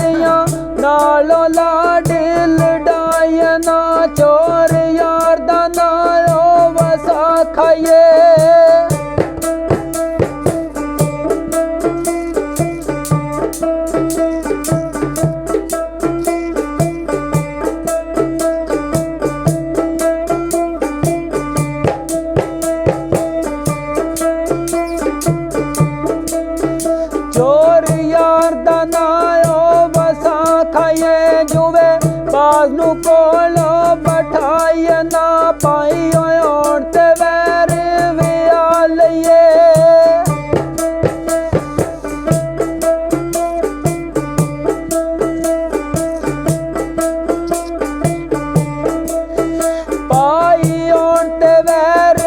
चोरियां नालों लाड लड़ाइया ना चोर यार दा नालो वसा खाइए बाजू कोलो बैठाइए ना पाई औरत वैर विया लइए पाई औरत वैर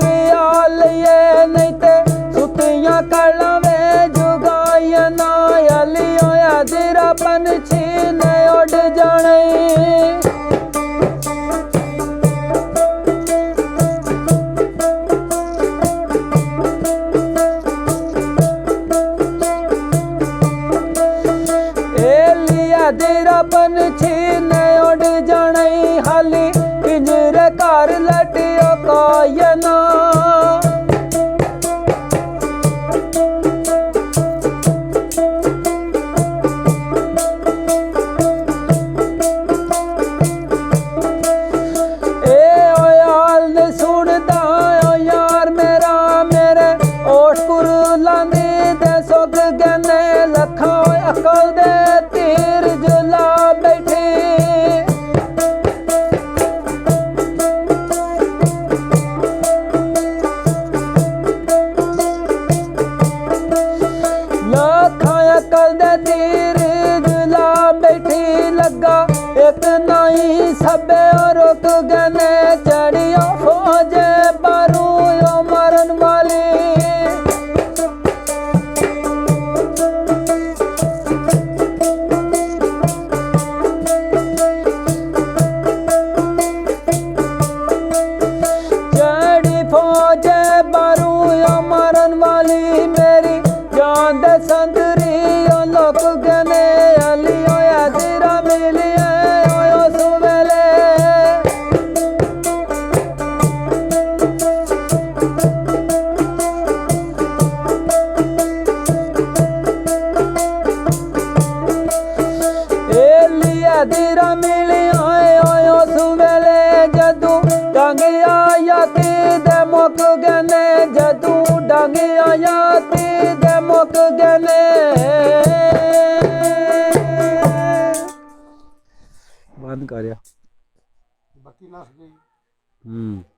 विया लइए नहीं ते सुतियां कला वे जुगाइए ना अलियो दिरा पंछी ने उड़ जाने तेरा पंछी ने उड़ जाने हाली पिंजरे घर लटियो कायना अकल दे तीर जुला बैठी लखा अकल दे तीर जुला बैठी लगा एक नाई सबे रुक गने चढ़ियो फौजे बारू मरन वाली मेरी जान दे संतरी लोक गने अलियो तेरा मिलिए ओयो सुवेले एलिया तेरा मिलिए ओयो सुवेले जदू डांगे आया दे मुक गने जदू डांगे आया दे मुक गने बंद कर बत्ती नस गई